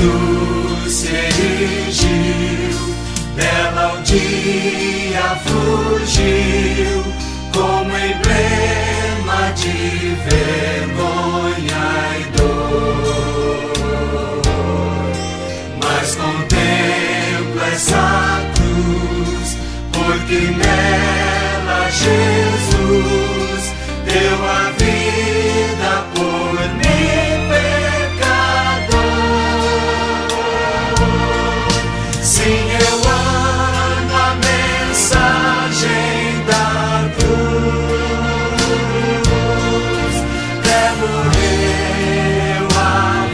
cruz se erigiu, dela um dia fugiu, como emblema de vergonha e dor. Mas contempla essa cruz, porque nela Jesus deu a vida por mim, pecador. Sim, eu amo a mensagem da cruz. Até morrer eu a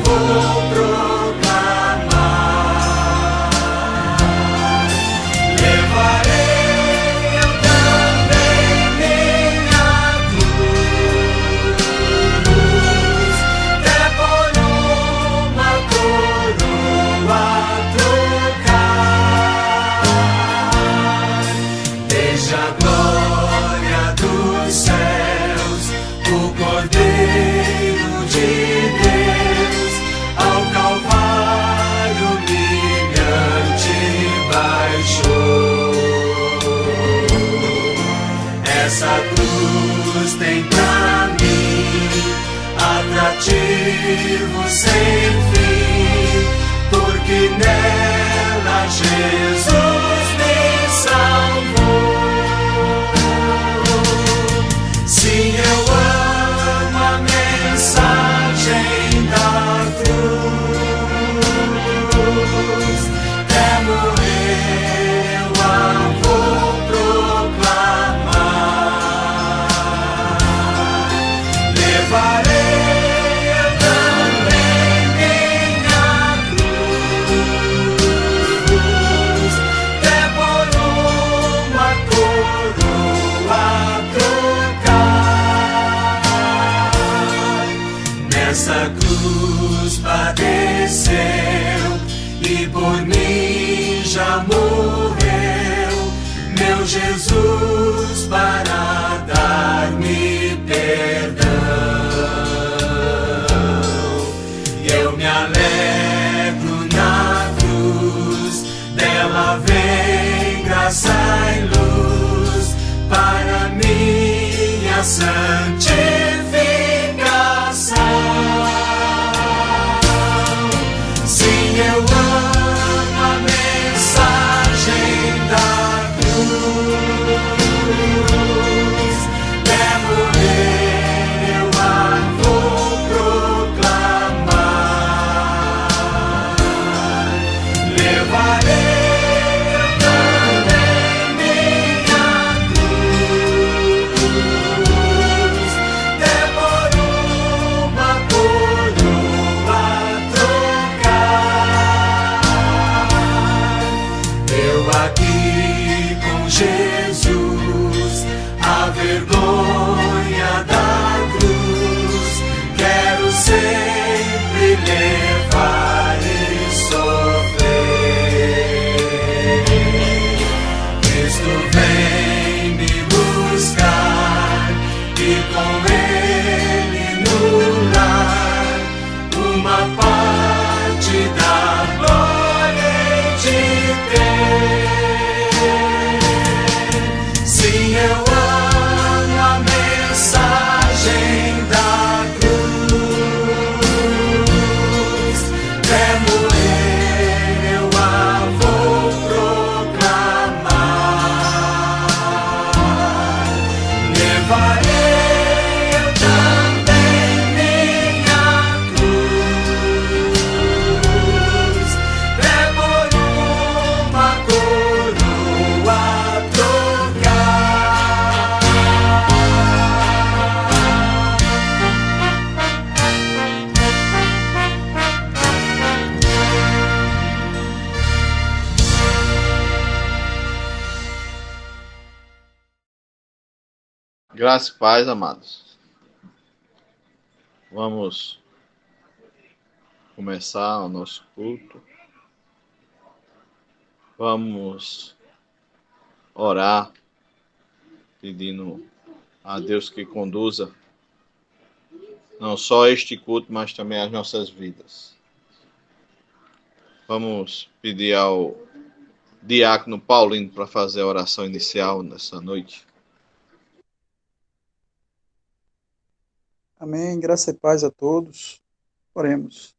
vou proclamar. Levarei eu também minha cruz, até por uma coroa trocar. Desde a glória dos céus, o Cordeiro de Deus ao Calvário humilhante baixou. Essa cruz tem pra mim atrativo sem fim, porque nela Jesus me salvou. Sim, eu amo a mensagem da cruz. Até morrer eu a vou proclamar. Levarei eu também minha cruz, até por uma coroa trocar. Nessa cruz padeceu e por mim já morreu, meu Jesus, para dar-me perdão. E eu me alegro na cruz, dela vem graça e luz para minha santificação. Sim, eu amo a mensagem da cruz. Até morrer eu a vou proclamar. Levarei eu também minha cruz, até por uma coroa trocar. Eu aqui com Jesus, a vergonha da cruz, quero sempre levar e sofrer. Cristo vem me buscar e com Ele no lar uma parte da glória hei de ter. Sim, eu amo a mensagem da cruz. Até morrer eu a vou proclamar. Levarei eu também minha cruz, até por uma coroa trocar. Graça e paz, amados. Vamos começar o nosso culto. Vamos orar, pedindo a Deus que conduza não só este culto, mas também as nossas vidas. Vamos pedir ao diácono Paulino para fazer a oração inicial nessa noite. Amém. Graça e paz a todos. Oremos.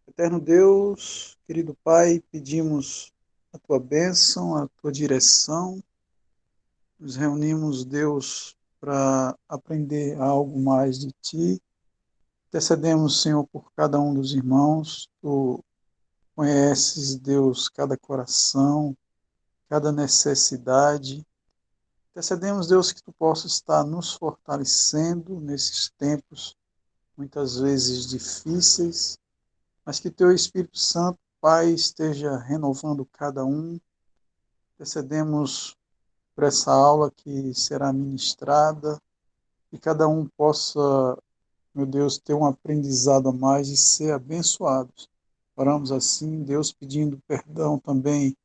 Eterno Deus, querido Pai, pedimos a tua bênção, a tua direção. Nos reunimos, Deus, para aprender algo mais de ti. Intercedemos, Senhor, por cada um dos irmãos. Tu conheces, Deus, cada coração, cada necessidade. Intercedemos, Deus, que tu possa estar nos fortalecendo nesses tempos, muitas vezes difíceis, mas que teu Espírito Santo, Pai, esteja renovando cada um. Intercedemos por essa aula que será ministrada, que cada um possa, meu Deus, ter um aprendizado a mais e ser abençoados. Oramos assim, Deus, pedindo perdão também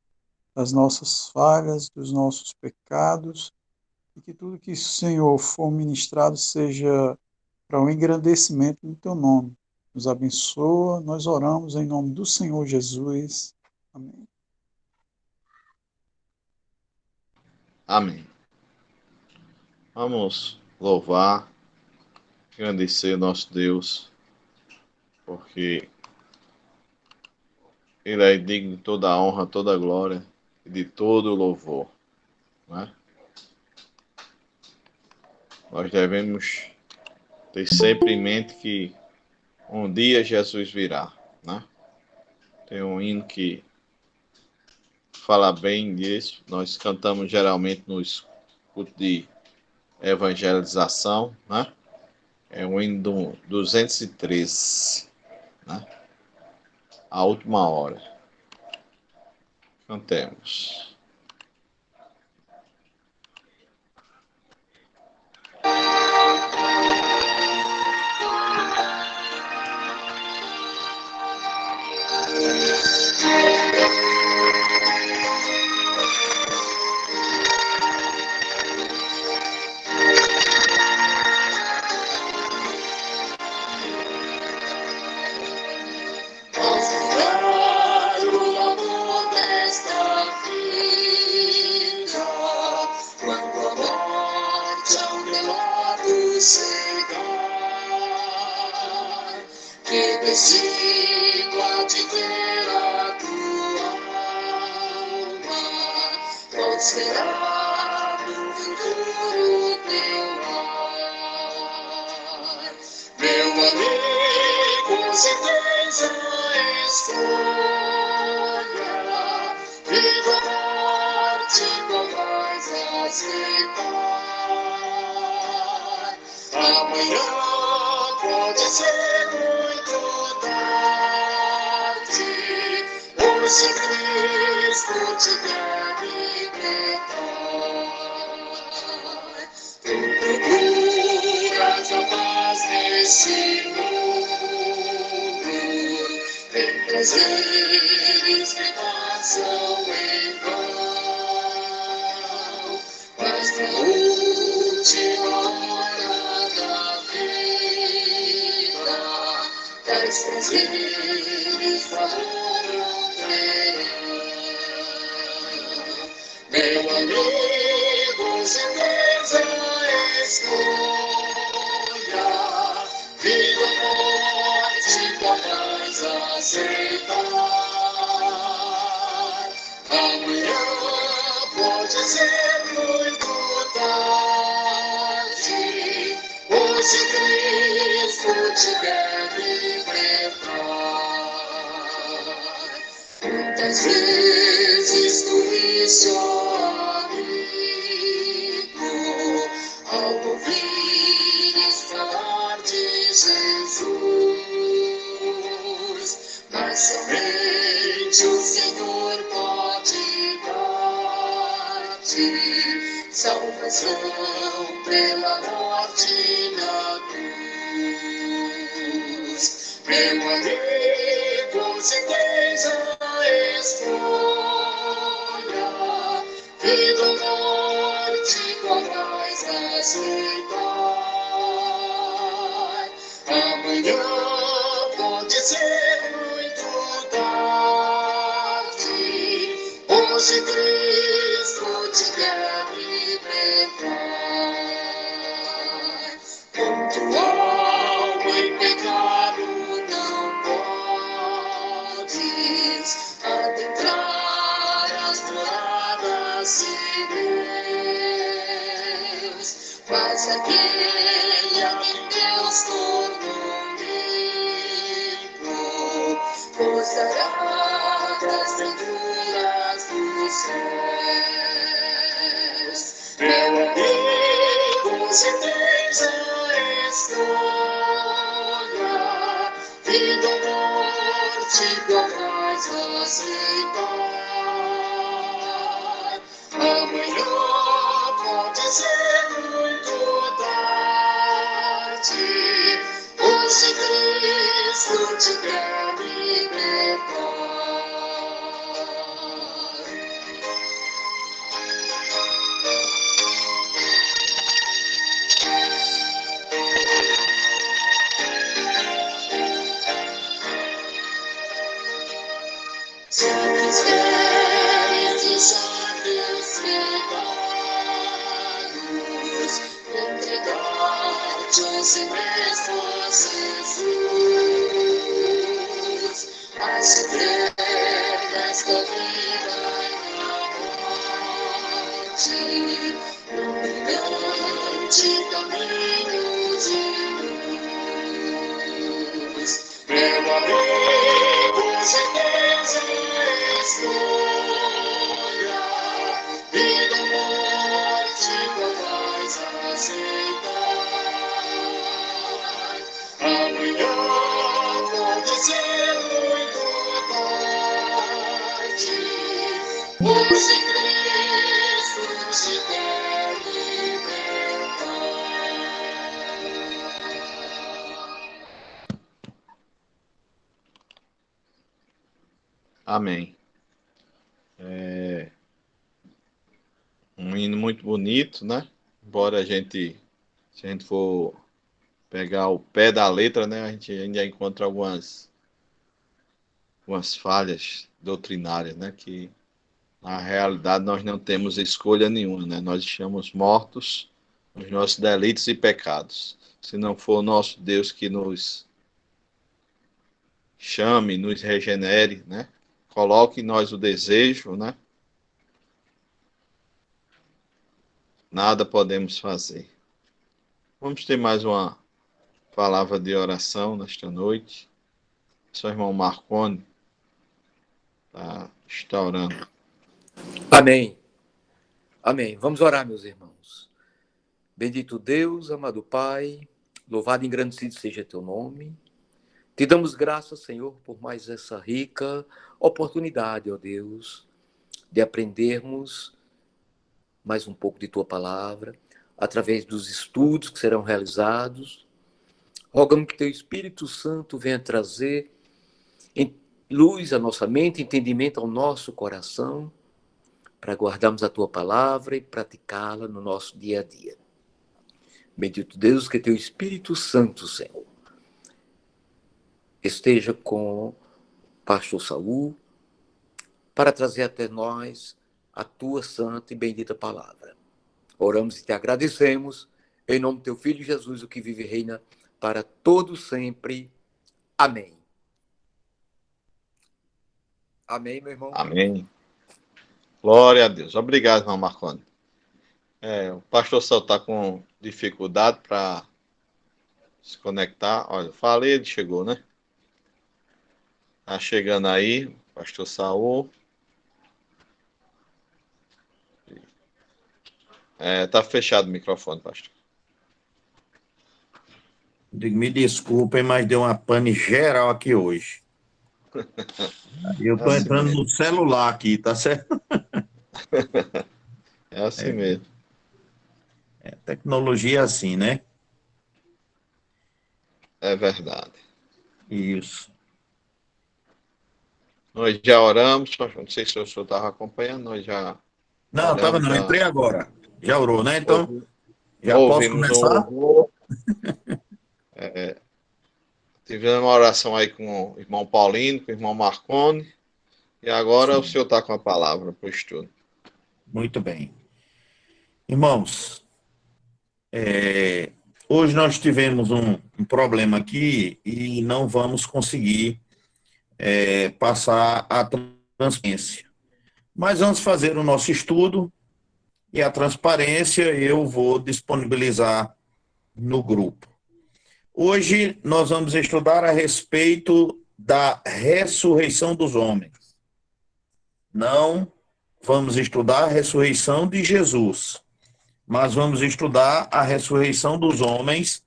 das nossas falhas, dos nossos pecados, e que tudo que o Senhor for ministrado seja para o engrandecimento do teu nome. Nos abençoa, nós oramos em nome do Senhor Jesus. Amém. Amém. Vamos louvar, agradecer nosso Deus, porque Ele é digno de toda a honra, toda a glória e de todo o louvor. Né? Nós devemos ter sempre em mente que um dia Jesus virá. Né? Tem um hino que fala bem disso. Nós cantamos geralmente nos cultos de evangelização. Né? É o hino do 213. Né? A última hora. Cantemos. Amanhã pode ser muito tarde. Hoje Cristo te quer libertar. Com tua alma em pecado não podes adentrar as moradas de Deus. Mas aquele a quem Deus tornou limpo gozará das venturas dos céus. Meu amigo, se tens a escolha, vida ou morte, qual vais aceitar? Amanhã pode ser muito tarde. Hoje Cristo te quer libertar. Se quiseres deixar teus pecados, entregar-te a si mesmo a Jesus, mas se crer nesta vida e na morte, no brilhante caminho de luz. Meu amigo, se tens a escolha, vida ou morte, qual vais aceitar? Amanhã pode ser muito tarde. Hoje Cristo te quer libertar. Amém. É um hino muito bonito, né? Embora se a gente for pegar o pé da letra, né, a gente ainda encontra algumas falhas doutrinárias, né, que na realidade nós não temos escolha nenhuma, né? Nós estamos mortos nos nossos delitos e pecados. Se não for o nosso Deus que nos chame, nos regenere, né? Coloque em nós o desejo, né? Nada podemos fazer. Vamos ter mais uma palavra de oração nesta noite. Seu irmão Marconi está orando. Amém. Amém. Vamos orar, meus irmãos. Bendito Deus, amado Pai, louvado e engrandecido seja teu nome. Te damos graças, Senhor, por mais essa rica oportunidade, ó Deus, de aprendermos mais um pouco de tua palavra, através dos estudos que serão realizados. Rogamos que teu Espírito Santo venha trazer luz à nossa mente, entendimento ao nosso coração, para guardarmos a tua palavra e praticá-la no nosso dia a dia. Bendito Deus, que teu Espírito Santo, Senhor, esteja com o pastor Saul, para trazer até nós a tua santa e bendita palavra. Oramos e te agradecemos, em nome do teu Filho Jesus, o que vive e reina para todos sempre. Amém. Amém, meu irmão? Amém. Glória a Deus. Obrigado, irmão Marconi. O pastor Saul está com dificuldade para se conectar. Olha, falei, ele chegou, né? Está chegando aí, pastor Saul. Está fechado o microfone, pastor. Me desculpem, mas deu uma pane geral aqui hoje. Eu estou assim entrando mesmo. no celular aqui, tá certo? É assim mesmo. Tecnologia é assim, né? É verdade. Isso. Nós já oramos, pastor. Não sei se o senhor estava acompanhando, nós já Não, estava oramos, não, já entrei agora. Já orou, né? Então, já posso ouvimos um começar? louvor. Tivemos uma oração aí com o irmão Paulino, com o irmão Marconi. E agora Sim. o senhor está com a palavra para o estudo. Muito bem. Irmãos, hoje nós tivemos um problema aqui e não vamos conseguir passar a transparência. Mas vamos fazer o nosso estudo e a transparência eu vou disponibilizar no grupo. Hoje nós vamos estudar a respeito da ressurreição dos homens. Não vamos estudar a ressurreição de Jesus, mas vamos estudar a ressurreição dos homens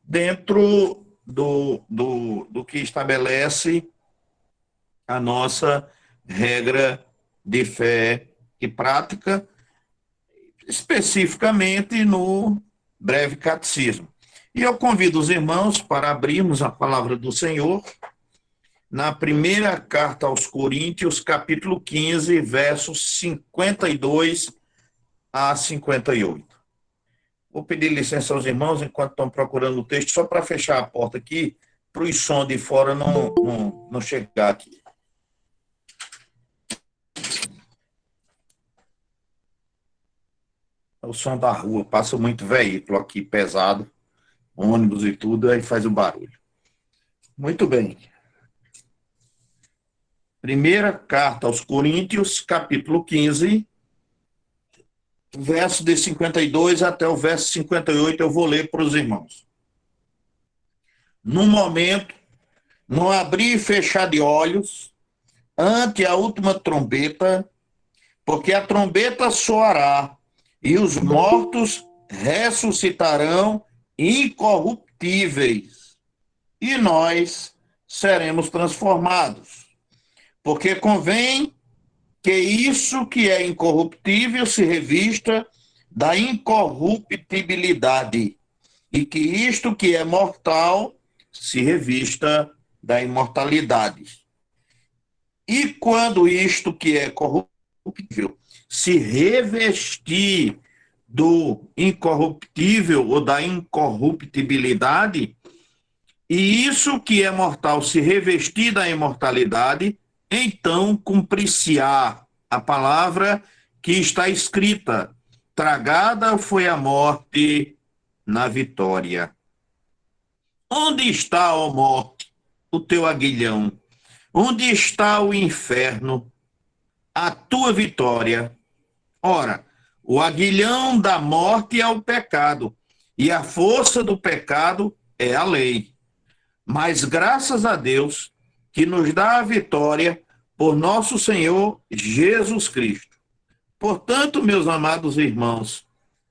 dentro do que estabelece a nossa regra de fé e prática, especificamente no breve catecismo. E eu convido os irmãos para abrirmos a palavra do Senhor na primeira carta aos Coríntios, capítulo 15, versos 52 a 58. Vou pedir licença aos irmãos enquanto estão procurando o texto, só para fechar a porta aqui, para o som de fora não chegar aqui. O som da rua, passa muito veículo aqui, pesado, ônibus e tudo, aí faz o barulho. Muito bem. Primeira carta aos Coríntios, capítulo 15, verso de 52 até o verso 58, eu vou ler para os irmãos. No momento, no abrir e fechar de olhos, ante a última trombeta, porque a trombeta soará, e os mortos ressuscitarão incorruptíveis, e nós seremos transformados. Porque convém que isso que é incorruptível se revista da incorruptibilidade, e que isto que é mortal se revista da imortalidade. E quando isto que é corruptível se revestir do incorruptível ou da incorruptibilidade, e isso que é mortal se revestir da imortalidade, então cumprir-se-á a palavra que está escrita: tragada foi a morte na vitória. Onde está, ó morte, o teu aguilhão? Onde está o inferno, a tua vitória? Ora, o aguilhão da morte é o pecado, e a força do pecado é a lei. Mas graças a Deus que nos dá a vitória por nosso Senhor Jesus Cristo. Portanto, meus amados irmãos,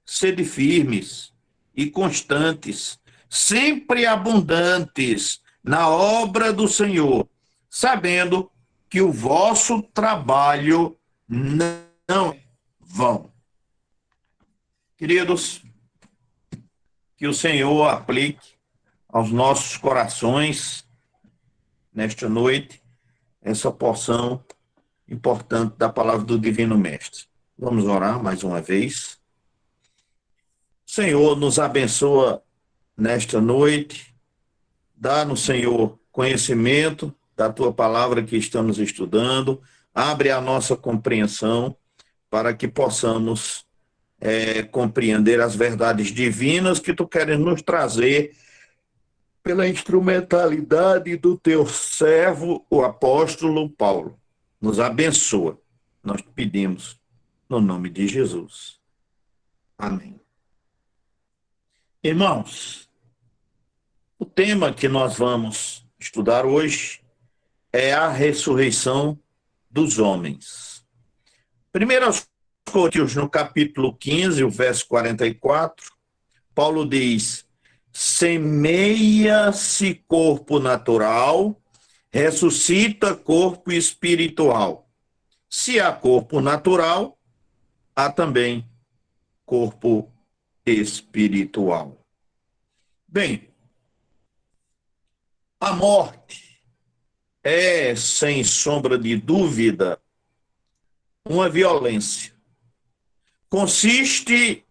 sede firmes e constantes, sempre abundantes na obra do Senhor, sabendo que o vosso trabalho não é vão. Queridos, que o Senhor aplique aos nossos corações, nesta noite, essa porção importante da palavra do Divino Mestre. Vamos orar mais uma vez. Senhor, nos abençoa nesta noite, dá-nos, Senhor, conhecimento da Tua palavra que estamos estudando, abre a nossa compreensão para que possamos compreender as verdades divinas que Tu queres nos trazer pela instrumentalidade do Teu servo, o apóstolo Paulo. Nos abençoa, nós te pedimos, no nome de Jesus. Amém. Irmãos, o tema que nós vamos estudar hoje é a ressurreição dos homens. Primeiro aos Coríntios, no capítulo 15, o verso 44, Paulo diz: semeia-se corpo natural, ressuscita corpo espiritual. Se há corpo natural, há também corpo espiritual. Bem, a morte é, sem sombra de dúvida, uma violência. Consiste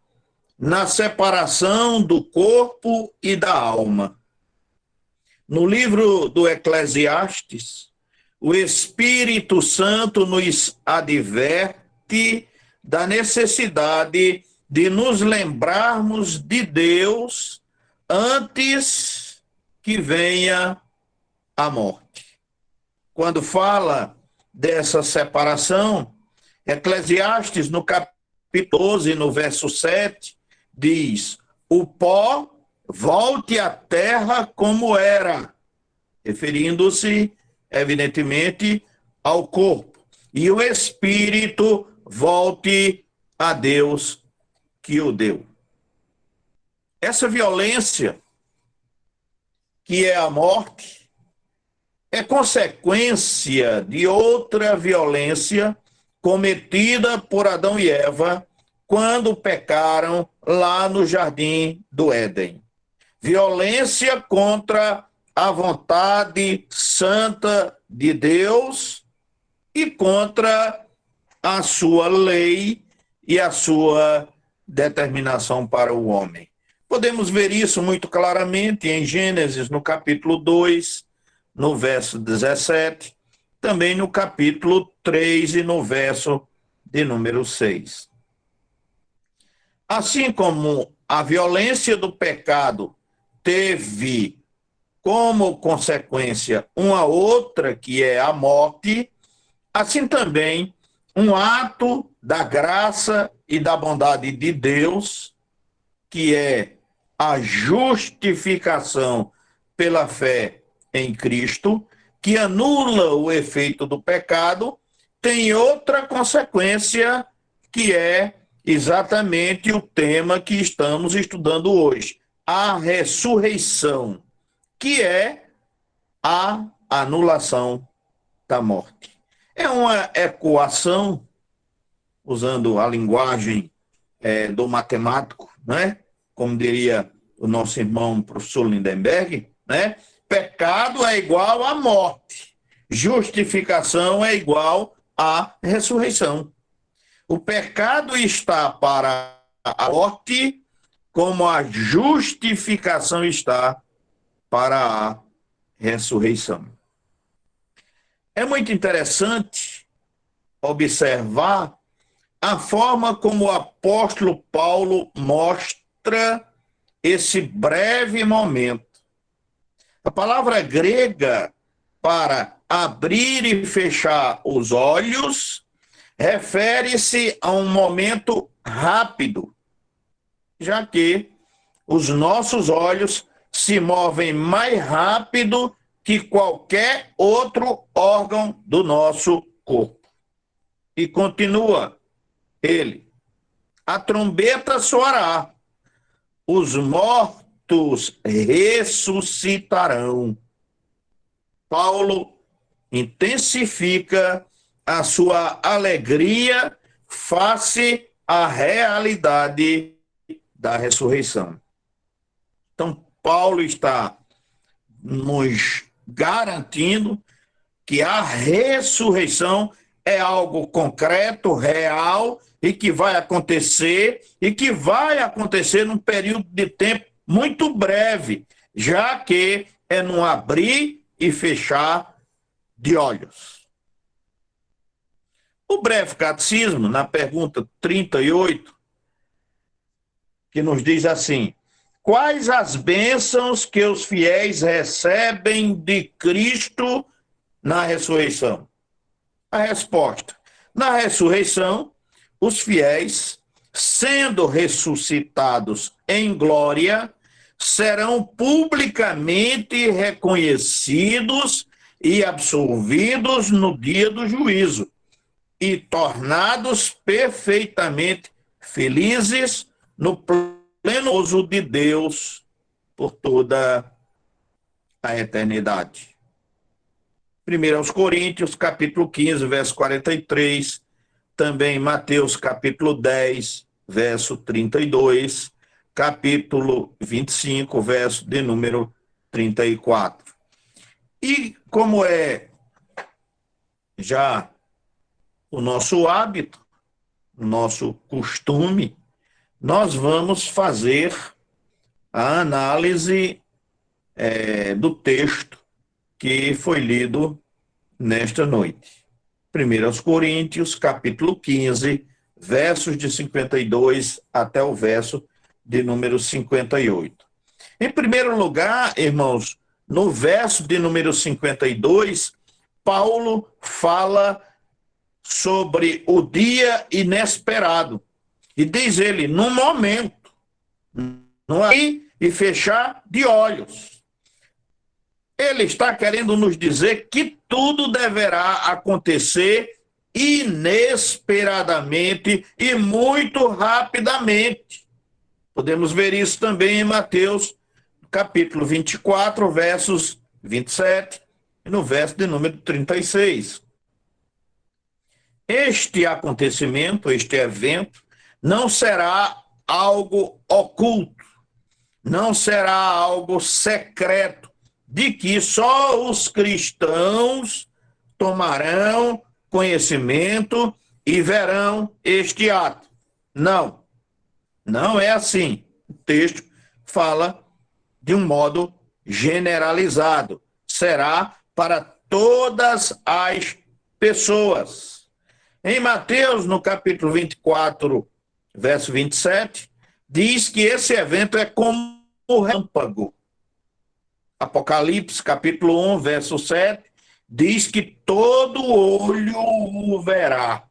na separação do corpo e da alma. No livro do Eclesiastes, o Espírito Santo nos adverte da necessidade de nos lembrarmos de Deus antes que venha a morte. Quando fala dessa separação, Eclesiastes, no capítulo 12, no verso 7, diz: o pó volte à terra como era, referindo-se, evidentemente, ao corpo, e o espírito volte a Deus que o deu. Essa violência, que é a morte, é consequência de outra violência cometida por Adão e Eva quando pecaram lá no jardim do Éden. Violência contra a vontade santa de Deus e contra a sua lei e a sua determinação para o homem. Podemos ver isso muito claramente em Gênesis, no capítulo 2, no verso 17, também no capítulo 3 e no verso de número 6. Assim como a violência do pecado teve como consequência uma outra, que é a morte, assim também um ato da graça e da bondade de Deus, que é a justificação pela fé em Cristo, que anula o efeito do pecado, tem outra consequência, que é exatamente o tema que estamos estudando hoje, a ressurreição, que é a anulação da morte. É uma equação, usando a linguagem do matemático, né? Como diria o nosso irmão professor Lindenberg, né? Pecado é igual a morte, justificação é igual a ressurreição. O pecado está para a morte, como a justificação está para a ressurreição. É muito interessante observar a forma como o apóstolo Paulo mostra esse breve momento. A palavra grega para abrir e fechar os olhos refere-se a um momento rápido, já que os nossos olhos se movem mais rápido que qualquer outro órgão do nosso corpo. E continua ele: a trombeta soará, os mortos ressuscitarão. Paulo intensifica a sua alegria face à realidade da ressurreição. Então, Paulo está nos garantindo que a ressurreição é algo concreto, real, e que vai acontecer num período de tempo muito breve, já que é num abrir e fechar de olhos. O breve catecismo, na pergunta 38, que nos diz assim: quais as bênçãos que os fiéis recebem de Cristo na ressurreição? A resposta: na ressurreição, os fiéis, sendo ressuscitados em glória, serão publicamente reconhecidos e absolvidos no dia do juízo e tornados perfeitamente felizes no pleno uso de Deus por toda a eternidade. 1 Coríntios, capítulo 15, verso 43, também Mateus, capítulo 10, verso 32, capítulo 25, verso de número 34. E como é já o nosso hábito, o nosso costume, nós vamos fazer a análise do texto que foi lido nesta noite. 1 Coríntios, capítulo 15, versos de 52 até o verso de número 58. Em primeiro lugar, irmãos, no verso de número 52, Paulo fala sobre o dia inesperado. E diz ele, no momento, não abrir e fechar de olhos. Ele está querendo nos dizer que tudo deverá acontecer inesperadamente e muito rapidamente. Podemos ver isso também em Mateus, capítulo 24, versos 27, e no verso de número 36. Este acontecimento, este evento, não será algo oculto, não será algo secreto, de que só os cristãos tomarão conhecimento e verão este ato. Não, não é assim. O texto fala de um modo generalizado. Será para todas as pessoas. Em Mateus, no capítulo 24, verso 27, diz que esse evento é como um relâmpago. Apocalipse, capítulo 1, verso 7, diz que todo olho o verá.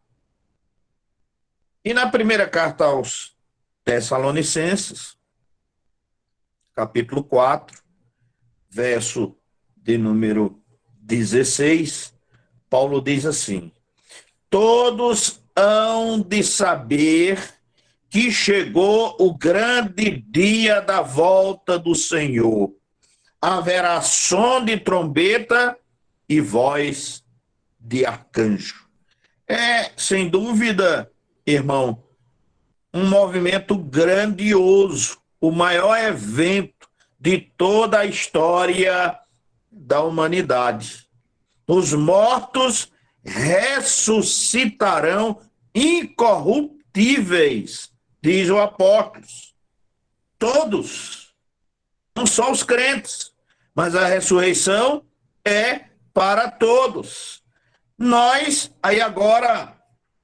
E na primeira carta aos Tessalonicenses, capítulo 4, verso de número 16, Paulo diz assim: todos hão de saber que chegou o grande dia da volta do Senhor. Haverá som de trombeta e voz de arcanjo. É, sem dúvida, irmão, um movimento grandioso, o maior evento de toda a história da humanidade. Os mortos ressuscitarão incorruptíveis, diz o apóstolo. Todos, não só os crentes, mas a ressurreição é para todos. Nós, aí agora,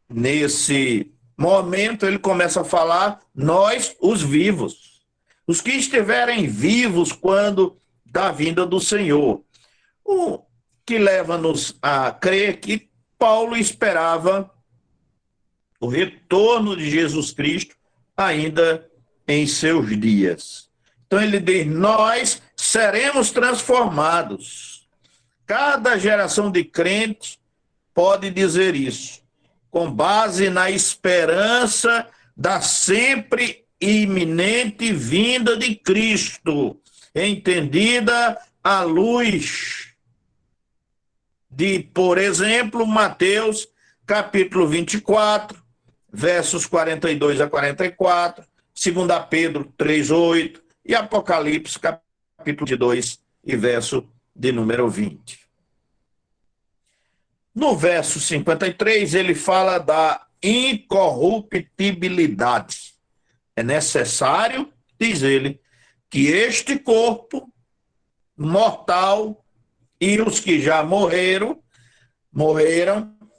nesse momento, ele começa a falar, nós, os vivos, os que estiverem vivos quando da vinda do Senhor. O que leva-nos a crer que Paulo esperava o retorno de Jesus Cristo ainda em seus dias. Então ele diz, nós seremos transformados. Cada geração de crente pode dizer isso, com base na esperança da sempre iminente vinda de Cristo, entendida à luz de, por exemplo, Mateus, capítulo 24, versos 42 a 44, 2 Pedro 3:8 e Apocalipse, capítulo 2 e verso de número 20. No verso 53, ele fala da incorruptibilidade. É necessário, diz ele, que este corpo mortal e os que já morreram,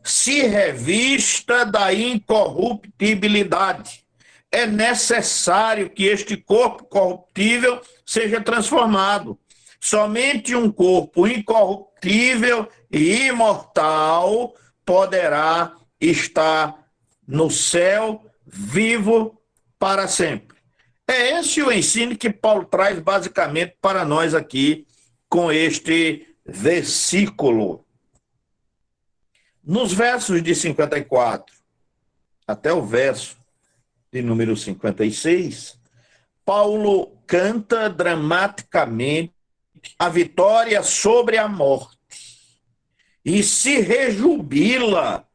se revista da incorruptibilidade. É necessário que este corpo corruptível seja transformado. Somente um corpo incorruptível e imortal poderá estar no céu vivo para sempre. É esse o ensino que Paulo traz basicamente para nós aqui com este versículo. Nos versos de 54 até o verso de número 56, Paulo canta dramaticamente a vitória sobre a morte e se rejubila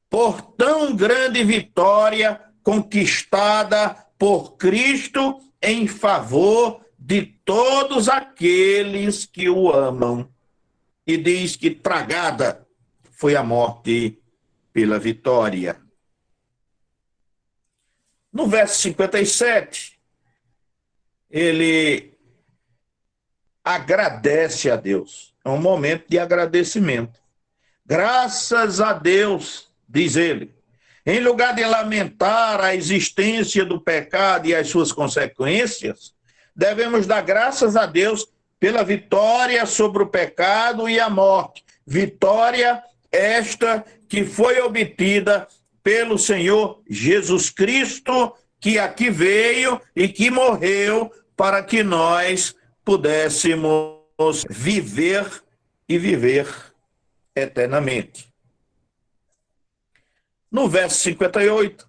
por tão grande vitória conquistada por Cristo em favor de todos aqueles que o amam. E diz que tragada foi a morte pela vitória. No verso 57, ele agradece a Deus. É um momento de agradecimento. Graças a Deus, diz ele. Em lugar de lamentar a existência do pecado e as suas consequências, devemos dar graças a Deus pela vitória sobre o pecado e a morte. Vitória esta que foi obtida pelo Senhor Jesus Cristo, que aqui veio e que morreu para que nós pudéssemos viver e viver eternamente. No verso 58,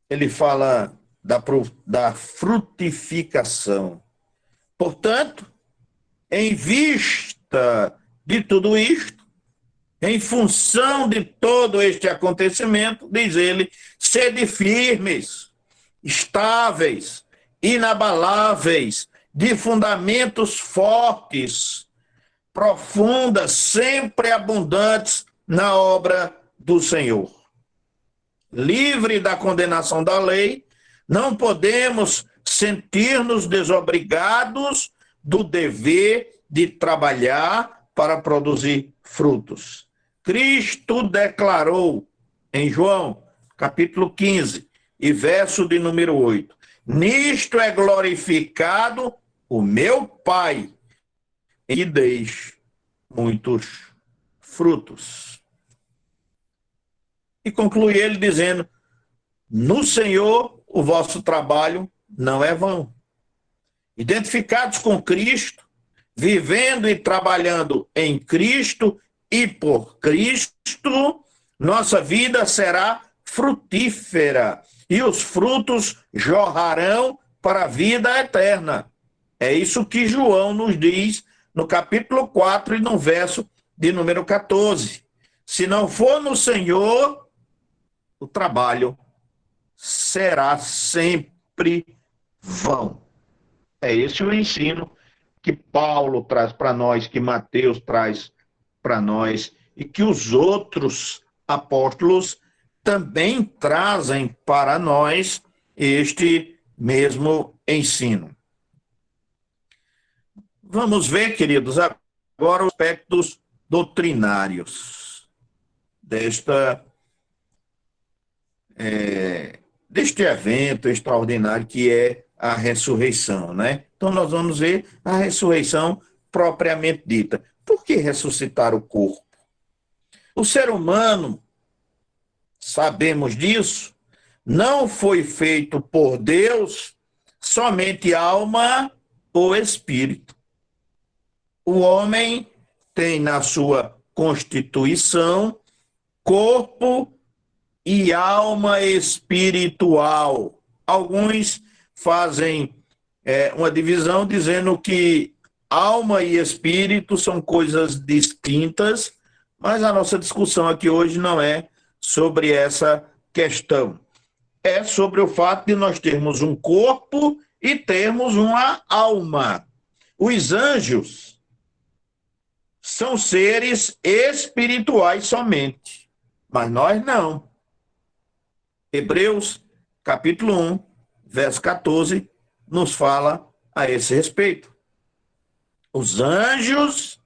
ele fala da frutificação. Portanto, em vista de tudo isto, em função de todo este acontecimento, diz ele, sede firmes, estáveis, inabaláveis, de fundamentos fortes, profundas, sempre abundantes na obra do Senhor. Livre da condenação da lei, não podemos sentir-nos desobrigados do dever de trabalhar para produzir frutos. Cristo declarou em João, capítulo 15, e verso de número 8, nisto é glorificado o meu Pai, e deis muitos frutos. E conclui ele dizendo, no Senhor o vosso trabalho não é vão. Identificados com Cristo, vivendo e trabalhando em Cristo e por Cristo, nossa vida será frutífera e os frutos jorrarão para a vida eterna. É isso que João nos diz no capítulo 4 e no verso de número 14. Se não for no Senhor, o trabalho será sempre vão. É esse o ensino que Paulo traz para nós, que Mateus traz para nós, e que os outros apóstolos também trazem para nós este mesmo ensino. Vamos ver, queridos, agora os aspectos doutrinários deste evento extraordinário que é a ressurreição, né? Então nós vamos ver a ressurreição propriamente dita. Por que ressuscitar o corpo? O ser humano, sabemos disso, não foi feito por Deus somente alma ou espírito. O homem tem na sua constituição corpo e alma espiritual. Alguns fazem uma divisão dizendo que alma e espírito são coisas distintas, mas a nossa discussão aqui hoje não é sobre essa questão. É sobre o fato de nós termos um corpo e termos uma alma. Os anjos são seres espirituais somente, mas nós não. Hebreus, capítulo 1, verso 14, nos fala a esse respeito. Os anjos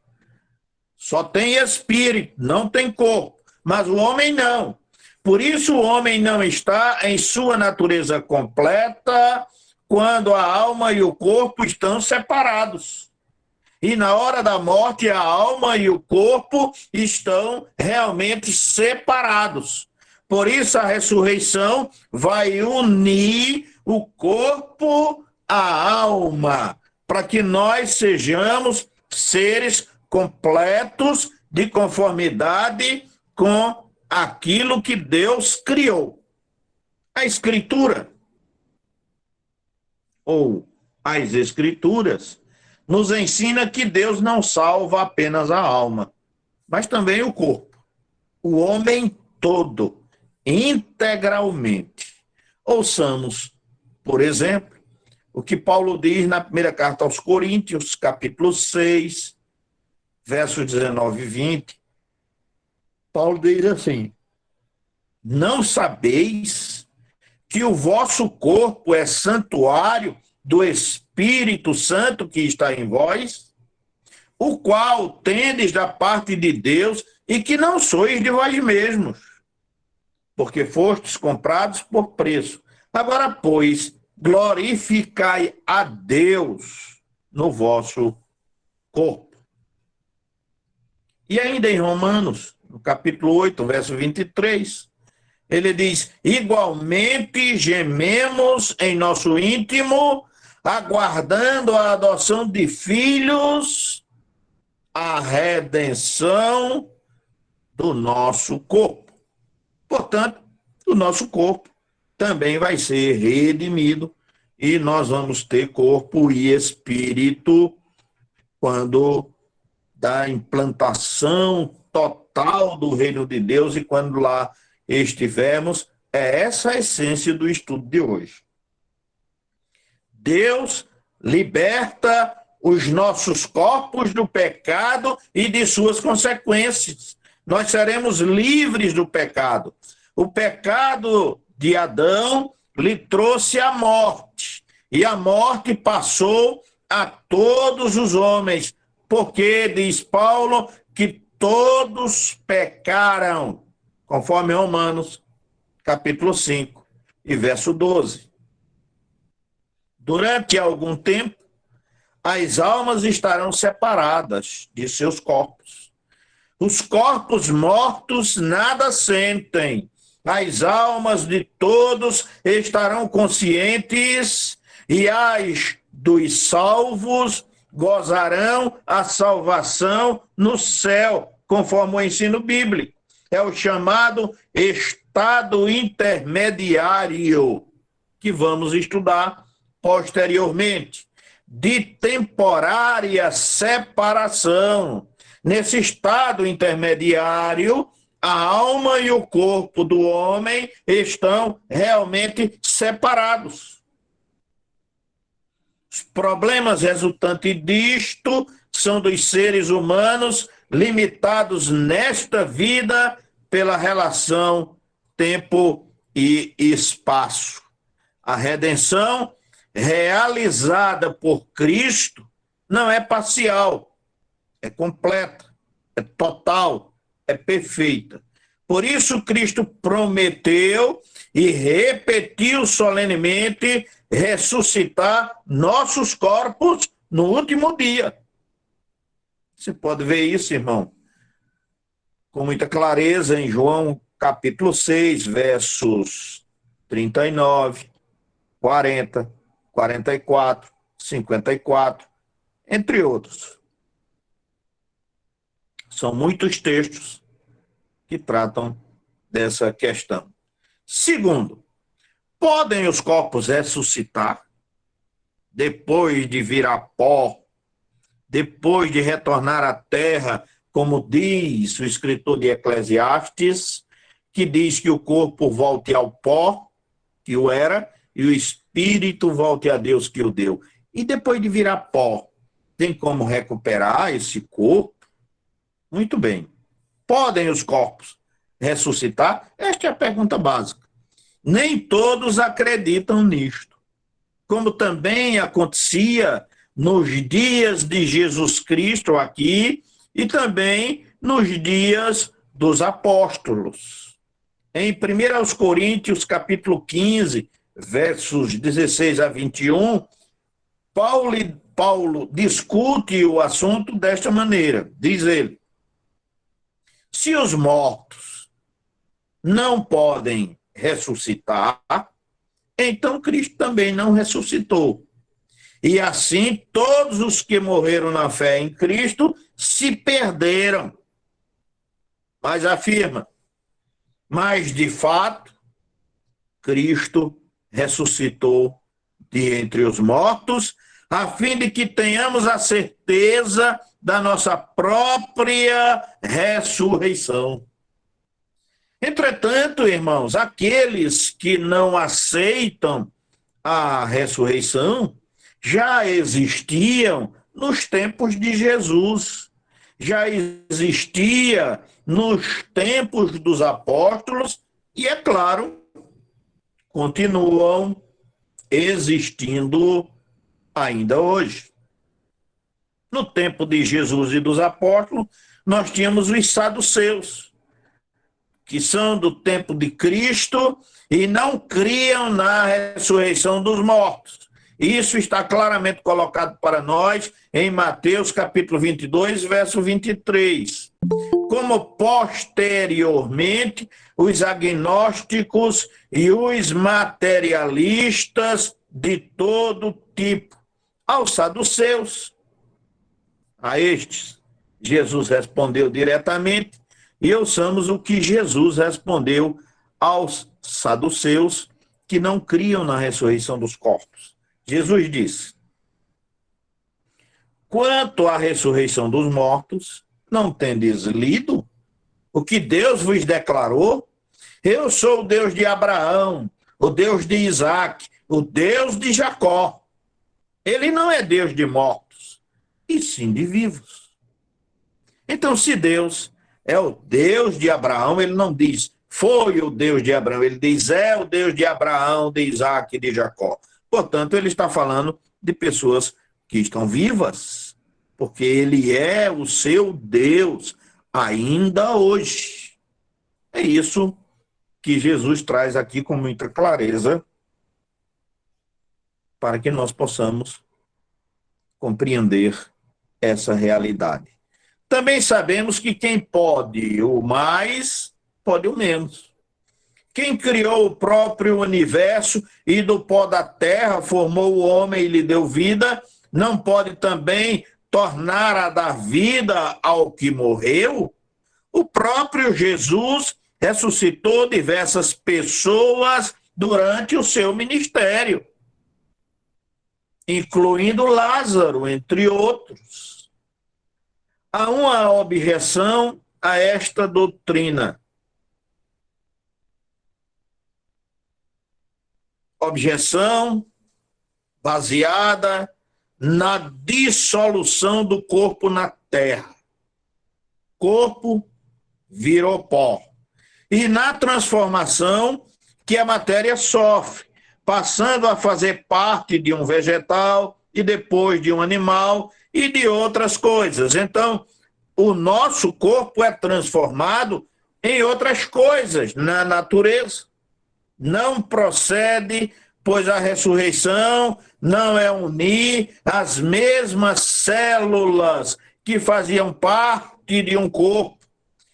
só têm espírito, não tem corpo, mas o homem não. Por isso o homem não está em sua natureza completa quando a alma e o corpo estão separados. E na hora da morte, a alma e o corpo estão realmente separados. Por isso a ressurreição vai unir o corpo à alma, para que nós sejamos seres completos de conformidade com aquilo que Deus criou. A Escritura, ou as Escrituras, nos ensina que Deus não salva apenas a alma, mas também o corpo, o homem todo, integralmente. Ouçamos, por exemplo, o que Paulo diz na primeira carta aos Coríntios, capítulo 6, versos 19 e 20. Paulo diz assim, não sabeis que o vosso corpo é santuário do Espírito Santo que está em vós, o qual tendes da parte de Deus, e que não sois de vós mesmos, porque fostes comprados por preço. Agora, pois, glorificai a Deus no vosso corpo. E ainda em Romanos, no capítulo 8, verso 23, ele diz: igualmente gememos em nosso íntimo, aguardando a adoção de filhos, a redenção do nosso corpo. Portanto, o nosso corpo também vai ser redimido e nós vamos ter corpo e espírito quando da implantação total do reino de Deus e quando lá estivermos. É essa a essência do estudo de hoje. Deus liberta os nossos corpos do pecado e de suas consequências. Nós seremos livres do pecado. O pecado de Adão lhe trouxe a morte, e a morte passou a todos os homens, porque, diz Paulo, que todos pecaram, conforme Romanos, capítulo 5, e verso 12. Durante algum tempo, as almas estarão separadas de seus corpos. Os corpos mortos nada sentem. As almas de todos estarão conscientes e as dos salvos gozarão a salvação no céu, conforme o ensino bíblico. É o chamado estado intermediário, que vamos estudar posteriormente, de temporária separação. Nesse estado intermediário, a alma e o corpo do homem estão realmente separados. Os problemas resultantes disto são dos seres humanos limitados nesta vida pela relação tempo e espaço. A redenção realizada por Cristo não é parcial, é completa, é total, é perfeita. Por isso, Cristo prometeu e repetiu solenemente ressuscitar nossos corpos no último dia. Você pode ver isso, irmão, com muita clareza em João capítulo 6, versos 39, 40, 44, 54, entre outros. São muitos textos que tratam dessa questão. Segundo, podem os corpos ressuscitar depois de virar pó, depois de retornar à terra, como diz o escritor de Eclesiastes, que diz que o corpo volte ao pó, que o era, e o espírito volte a Deus que o deu. E depois de virar pó, tem como recuperar esse corpo? Muito bem. Podem os corpos ressuscitar? Esta é a pergunta básica. Nem todos acreditam nisto. Como também acontecia nos dias de Jesus Cristo aqui e também nos dias dos apóstolos. Em 1 Coríntios, capítulo 15, versos 16 a 21, Paulo discute o assunto desta maneira. Diz ele: se os mortos não podem ressuscitar, então Cristo também não ressuscitou. E assim todos os que morreram na fé em Cristo se perderam. Mas afirma, mas de fato, Cristo ressuscitou de entre os mortos, a fim de que tenhamos a certeza da nossa própria ressurreição. Entretanto, irmãos, aqueles que não aceitam a ressurreição já existiam nos tempos de Jesus, já existia nos tempos dos apóstolos e, é claro, continuam existindo ainda hoje. No tempo de Jesus e dos apóstolos, nós tínhamos os saduceus, que são do tempo de Cristo e não criam na ressurreição dos mortos. Isso está claramente colocado para nós em Mateus capítulo 22, verso 23. Como posteriormente os agnósticos e os materialistas de todo tipo, aos saduceus. A estes, Jesus respondeu diretamente, e ouçamos o que Jesus respondeu aos saduceus que não criam na ressurreição dos corpos. Jesus disse: quanto à ressurreição dos mortos, não tendes lido o que Deus vos declarou? Eu sou o Deus de Abraão, o Deus de Isaac, o Deus de Jacó. Ele não é Deus de mortos, e sim de vivos. Então, se Deus é o Deus de Abraão, ele não diz foi o Deus de Abraão, ele diz é o Deus de Abraão, de Isaac e de Jacó. Portanto, ele está falando de pessoas que estão vivas, porque ele é o seu Deus ainda hoje. É isso que Jesus traz aqui com muita clareza para que nós possamos compreender essa realidade. Também sabemos que quem pode o mais, pode o menos. Quem criou o próprio universo e do pó da terra formou o homem e lhe deu vida, não pode também tornar a dar vida ao que morreu? O próprio Jesus ressuscitou diversas pessoas durante o seu ministério, incluindo Lázaro, entre outros. Há uma objeção a esta doutrina. Objeção baseada na dissolução do corpo na terra. Corpo virou pó. E na transformação que a matéria sofre, passando a fazer parte de um vegetal e depois de um animal e de outras coisas. Então, o nosso corpo é transformado em outras coisas na natureza. Não procede, pois a ressurreição não é unir as mesmas células que faziam parte de um corpo.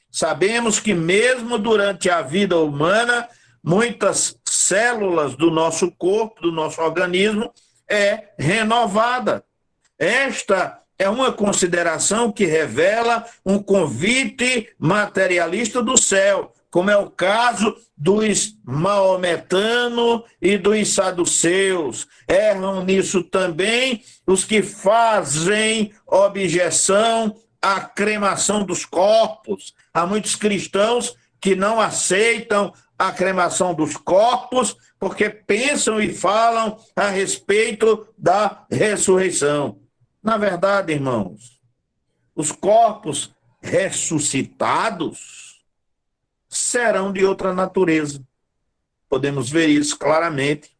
Sabemos que mesmo durante a vida humana, muitas células do nosso corpo, do nosso organismo, é renovada. Esta é uma consideração que revela um convite materialista do céu, como é o caso dos maometanos e dos saduceus. Erram nisso também os que fazem objeção à cremação dos corpos. Há muitos cristãos que não aceitam a cremação dos corpos porque pensam e falam a respeito da ressurreição. Na verdade, irmãos, os corpos ressuscitados serão de outra natureza. Podemos ver isso claramente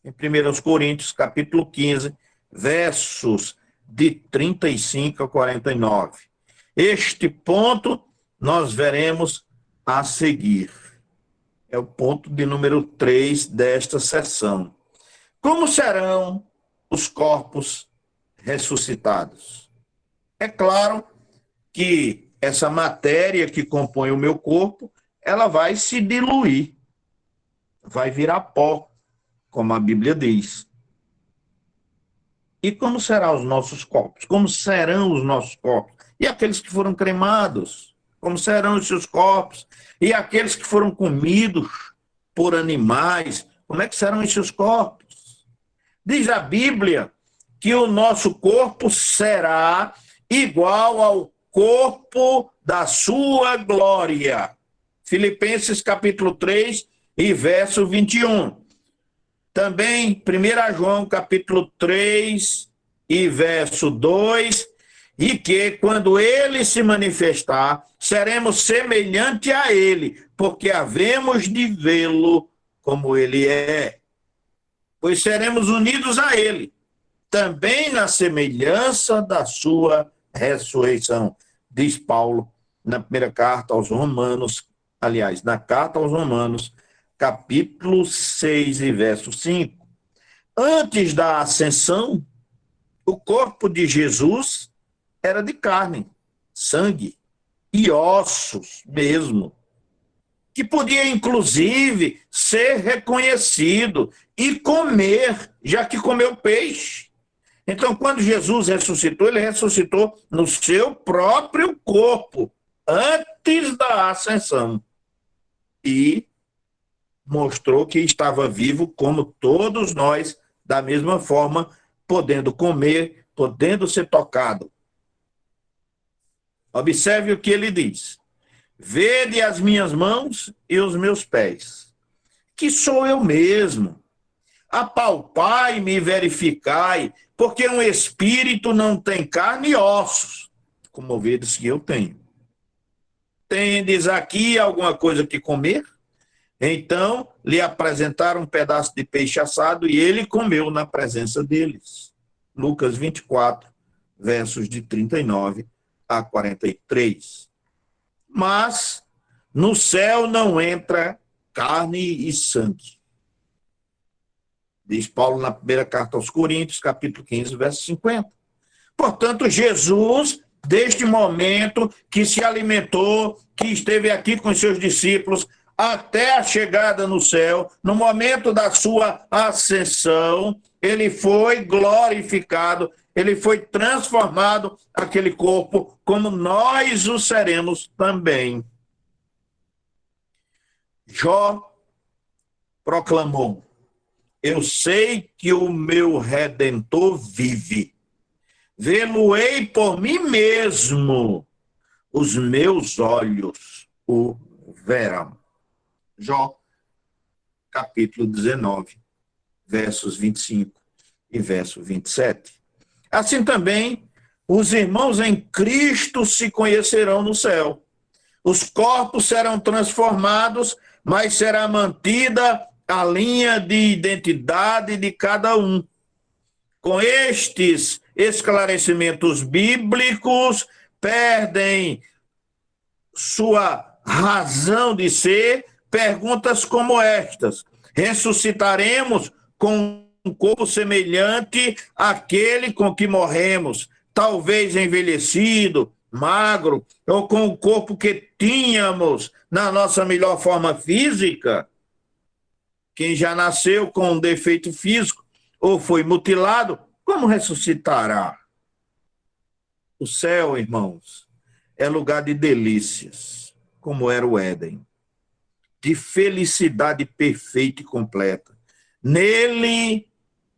em 1 Coríntios, capítulo 15, versos de 35 a 49. Este ponto nós veremos a seguir. É o ponto de número 3 desta sessão. Como serão os corpos ressuscitados? É claro que essa matéria que compõe o meu corpo, ela vai se diluir, vai virar pó, como a Bíblia diz. E como serão os nossos corpos? Como serão os nossos corpos? E aqueles que foram cremados? Como serão os seus corpos? E aqueles que foram comidos por animais? Como é que serão os seus corpos? Diz a Bíblia que o nosso corpo será igual ao corpo da sua glória. Filipenses capítulo 3 e verso 21. Também 1 João capítulo 3 e verso 2, e que quando ele se manifestar, seremos semelhante a ele, porque havemos de vê-lo como ele é. Pois seremos unidos a ele, também na semelhança da sua ressurreição, diz Paulo na primeira carta aos Romanos, aliás, na carta aos Romanos, capítulo 6 e verso 5. Antes da ascensão, o corpo de Jesus era de carne, sangue e ossos mesmo, que podia, inclusive, ser reconhecido e comer, já que comeu peixe. Então, quando Jesus ressuscitou, ele ressuscitou no seu próprio corpo, antes da ascensão. E mostrou que estava vivo como todos nós, da mesma forma, podendo comer, podendo ser tocado. Observe o que ele diz. Vede as minhas mãos e os meus pés, que sou eu mesmo. Apalpai-me e verificai, porque um espírito não tem carne e ossos, como vedes que eu tenho. Tendes aqui alguma coisa que comer? Então lhe apresentaram um pedaço de peixe assado e ele comeu na presença deles. Lucas 24, versos de 39 a 43. Mas no céu não entra carne e sangue. Diz Paulo na primeira carta aos Coríntios, capítulo 15, verso 50. Portanto, Jesus, deste momento que se alimentou, que esteve aqui com os seus discípulos, até a chegada no céu, no momento da sua ascensão, ele foi glorificado, ele foi transformado, aquele corpo, como nós o seremos também. Jó proclamou: eu sei que o meu Redentor vive. Vê-lo-ei por mim mesmo. Os meus olhos o verão. Jó, capítulo 19, versos 25 e verso 27. Assim também, os irmãos em Cristo se conhecerão no céu. Os corpos serão transformados, mas será mantida a linha de identidade de cada um. Com estes esclarecimentos bíblicos, perdem sua razão de ser perguntas como estas: ressuscitaremos com um corpo semelhante àquele com que morremos, talvez envelhecido, magro, ou com o corpo que tínhamos na nossa melhor forma física? Quem já nasceu com um defeito físico ou foi mutilado, como ressuscitará? O céu, irmãos, é lugar de delícias, como era o Éden, de felicidade perfeita e completa. Nele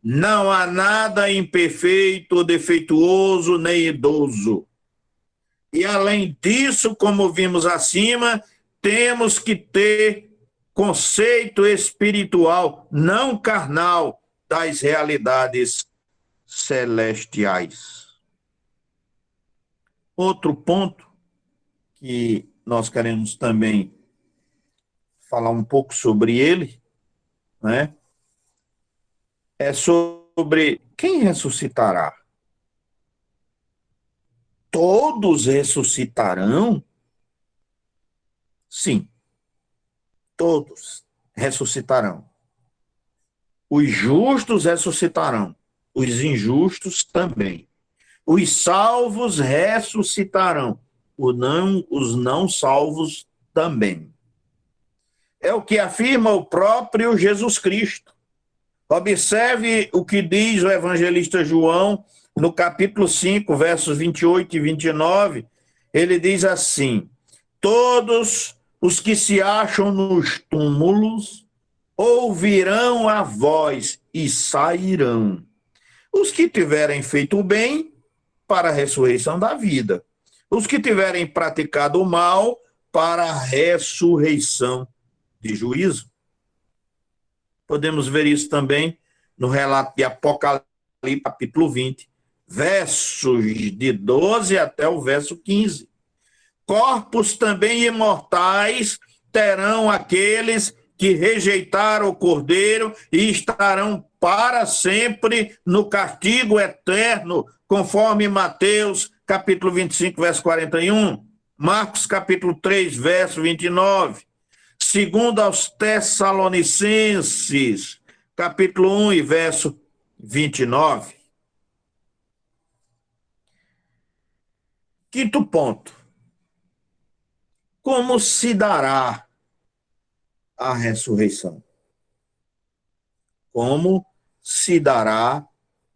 não há nada imperfeito, defeituoso, nem idoso. E além disso, como vimos acima, temos que ter conceito espiritual, não carnal, das realidades celestiais. Outro ponto que nós queremos também falar um pouco sobre ele, né? É sobre quem ressuscitará. Todos ressuscitarão? Sim, todos ressuscitarão. Os justos ressuscitarão, os injustos também. Os salvos ressuscitarão, os não salvos também. É o que afirma o próprio Jesus Cristo. Observe o que diz o evangelista João no capítulo 5, versos 28 e 29. Ele diz assim: todos os que se acham nos túmulos ouvirão a voz e sairão. Os que tiverem feito o bem, para a ressurreição da vida. Os que tiverem praticado o mal, para a ressurreição de juízo. Podemos ver isso também no relato de Apocalipse, capítulo 20, versos de 12 até o verso 15. Corpos também imortais terão aqueles que rejeitaram o Cordeiro e estarão para sempre no castigo eterno, conforme Mateus capítulo 25, verso 41, Marcos capítulo 3, verso 29, segundo aos Tessalonicenses, capítulo 1 e verso 29. Quinto ponto. Como se dará a ressurreição? Como se dará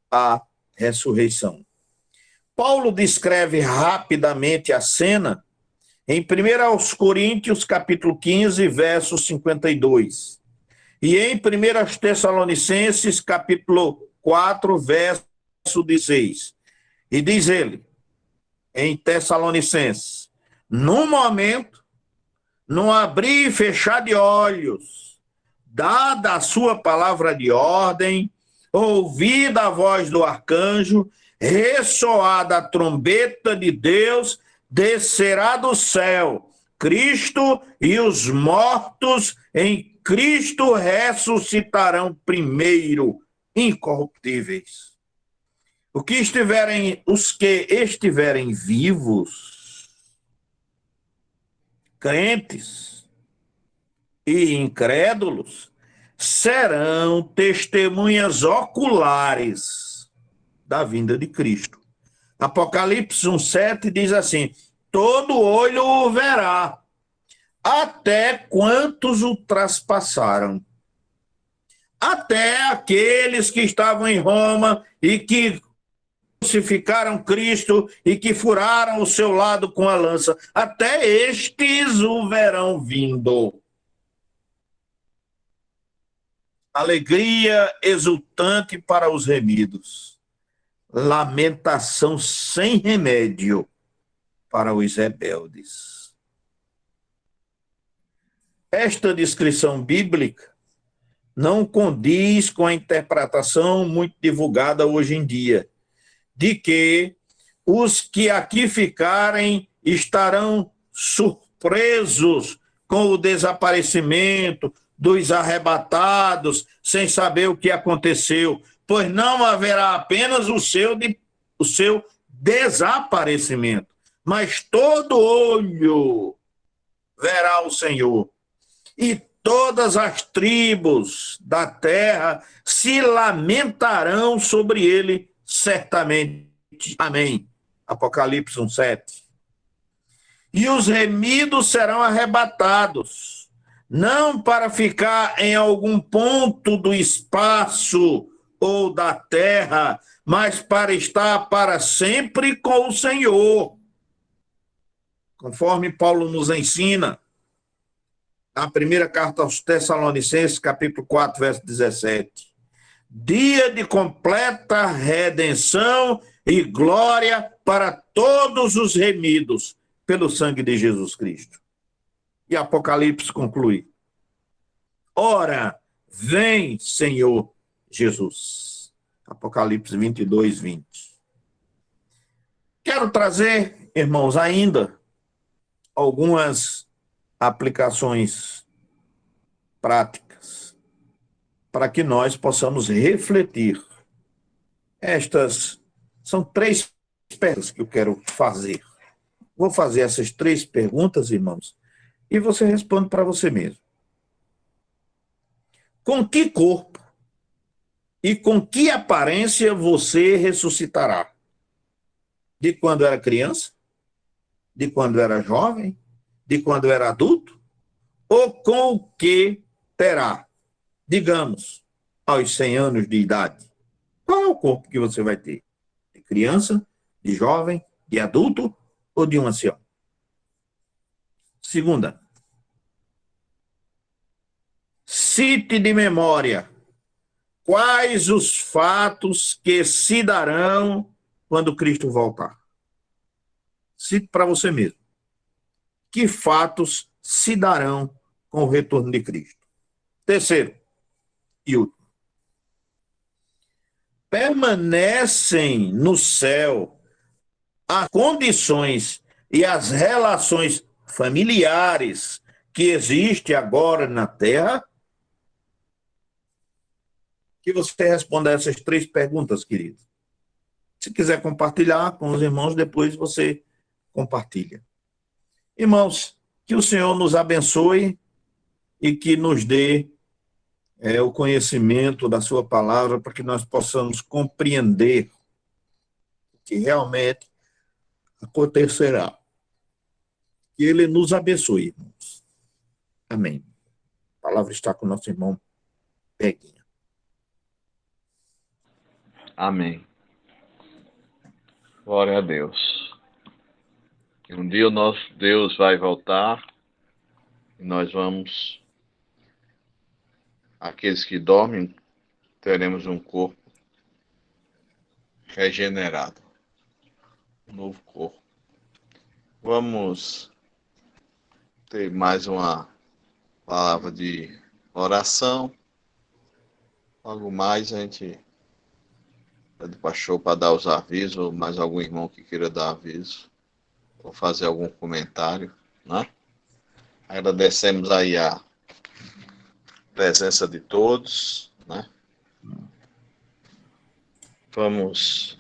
a ressurreição? Paulo descreve rapidamente a cena em 1 Coríntios, capítulo 15, verso 52. E em 1 Tessalonicenses, capítulo 4, verso 16. E diz ele, em Tessalonicenses, num momento, num abrir e fechar de olhos, dada a sua palavra de ordem, ouvida a voz do arcanjo, ressoada a trombeta de Deus, descerá do céu Cristo, e os mortos em Cristo ressuscitarão primeiro, incorruptíveis. Os que estiverem vivos, crentes e incrédulos, serão testemunhas oculares da vinda de Cristo. Apocalipse 1,7 diz assim: todo olho o verá, até quantos o traspassaram. Até aqueles que estavam em Roma e que crucificaram Cristo e que furaram o seu lado com a lança, até estes o verão vindo. Alegria exultante para os remidos, lamentação sem remédio para os rebeldes. Esta descrição bíblica não condiz com a interpretação muito divulgada hoje em dia, de que os que aqui ficarem estarão surpresos com o desaparecimento dos arrebatados, sem saber o que aconteceu, pois não haverá apenas o seu desaparecimento, mas todo olho verá o Senhor, e todas as tribos da terra se lamentarão sobre ele certamente. Amém. Apocalipse 1,7. E os remidos serão arrebatados, não para ficar em algum ponto do espaço ou da terra, mas para estar para sempre com o Senhor. Conforme Paulo nos ensina, na primeira carta aos Tessalonicenses, capítulo 4, verso 17. Dia de completa redenção e glória para todos os remidos pelo sangue de Jesus Cristo. E Apocalipse conclui: ora, vem, Senhor Jesus. Apocalipse 22, 20. Quero trazer, irmãos, ainda algumas aplicações práticas para que nós possamos refletir. Estas são 3 perguntas que eu quero fazer. Vou fazer essas 3 perguntas, irmãos, e você responde para você mesmo. Com que corpo e com que aparência você ressuscitará? De quando era criança? De quando era jovem? De quando era adulto? Ou com o que terá, digamos, aos 100 anos de idade? Qual é o corpo que você vai ter? De criança, de jovem, de adulto ou de um ancião? Segunda, cite de memória quais os fatos que se darão quando Cristo voltar. Cite para você mesmo. Que fatos se darão com o retorno de Cristo? Terceiro e último. Permanecem no céu as condições e as relações familiares que existem agora na terra? que você responda essas 3 perguntas, querido. Se quiser compartilhar com os irmãos, depois você compartilha. Irmãos, que o Senhor nos abençoe e que nos dê o conhecimento da sua palavra para que nós possamos compreender o que realmente acontecerá. Que Ele nos abençoe, irmãos. Amém. A palavra está com o nosso irmão Peguinha. Amém. Glória a Deus. E um dia o nosso Deus vai voltar e nós vamos, aqueles que dormem, teremos um corpo regenerado, um novo corpo. Vamos ter mais uma palavra de oração. Logo mais a gente pede o pastor para dar os avisos, ou mais algum irmão que queira dar aviso, ou fazer algum comentário, né? Agradecemos aí a presença de todos, né? Vamos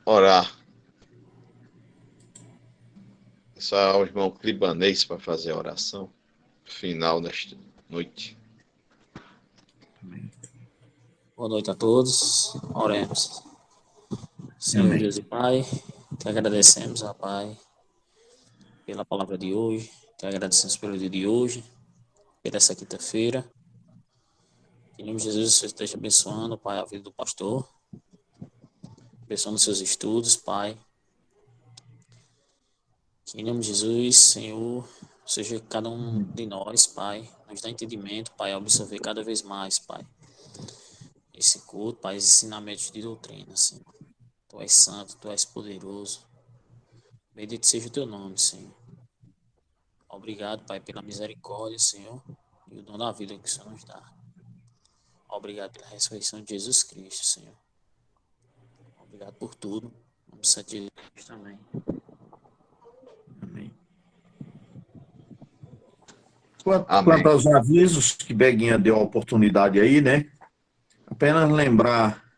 orar. Só é o irmão Clibanês para fazer a oração final nesta noite. Boa noite a todos. Oremos. Senhor Amém. Deus e Pai, te agradecemos, ó Pai, pela palavra de hoje, te agradecemos pelo dia de hoje, por essa quinta-feira. Em nome de Jesus, o Senhor esteja abençoando, Pai, a vida do pastor, abençoando seus estudos, Pai. Que em nome de Jesus, Senhor, seja cada um de nós, Pai, nos dá entendimento, Pai, a absorver cada vez mais, Pai, esse culto, Pai, esses ensinamentos de doutrina, Senhor. Tu és santo, Tu és poderoso. Bendito seja o Teu nome, Senhor. Obrigado, Pai, pela misericórdia, Senhor, e o dom da vida que o Senhor nos dá. Obrigado pela ressurreição de Jesus Cristo, Senhor. Obrigado por tudo. Vamos ser de Deus também. Amém. Amém. Quanto aos avisos que Beguinha deu a oportunidade aí, né? Apenas lembrar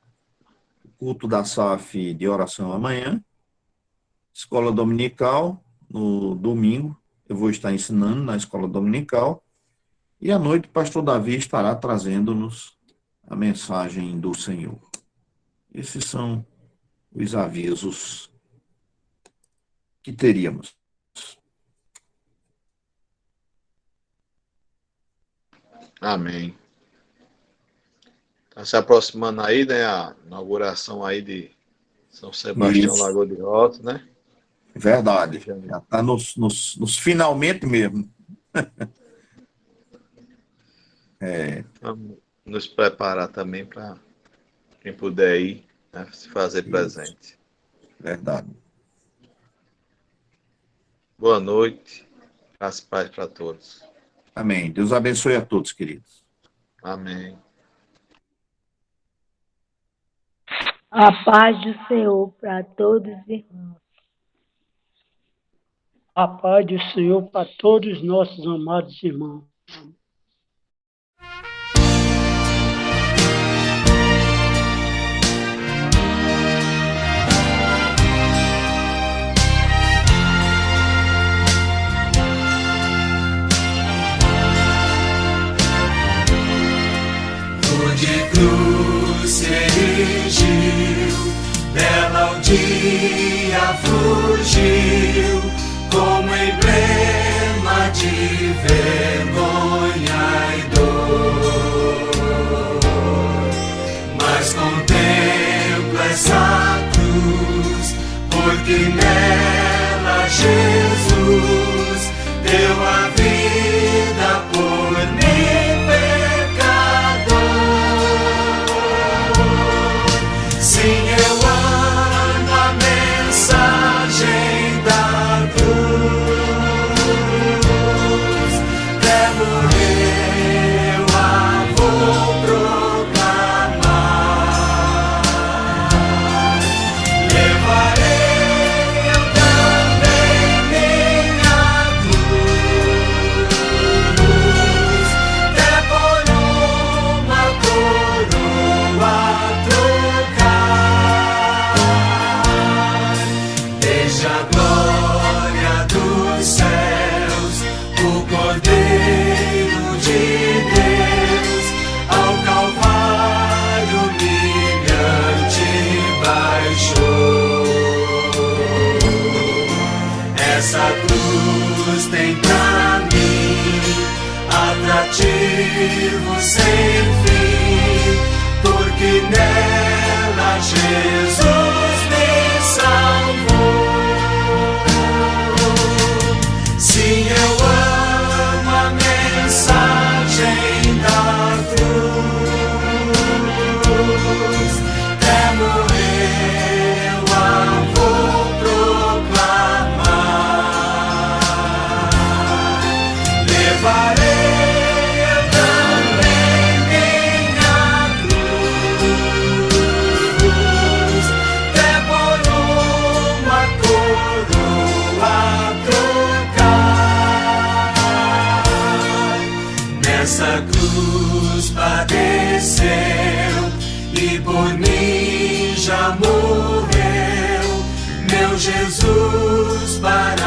o culto da SAF de oração amanhã, escola dominical no domingo, eu vou estar ensinando na escola dominical, e à noite o pastor Davi estará trazendo-nos a mensagem do Senhor. Esses são os avisos que teríamos. Amém. Está se aproximando aí, né, a inauguração aí de São Sebastião, Isso. Lagoa de Rota, né? Verdade. Já está nos finalmente mesmo. Vamos nos preparar também para quem puder ir, né, se fazer presente. Verdade. Boa noite. Graças e paz para todos. Amém. Deus abençoe a todos, queridos. Amém. A paz do Senhor para todos os irmãos. A paz do Senhor para todos os nossos amados irmãos. De cruz se erigiu, dela o dia fugiu, como emblema de vergonha e dor. Mas contempla essa cruz, porque nela Jesus deu a vida por mim. Sim, eu amo a mensagem da cruz. Levo eu a vou proclamar. Levarei eu também cruz tem pra mim atrativo sem fim, porque nela Jesus me salvou. Sim, eu amo a mensagem da cruz, até morrer eu a vou proclamar. Levarei eu também minha cruz, até por uma coroa trocar. Nessa cruz padeceu e por mim já morreu, meu Jesus para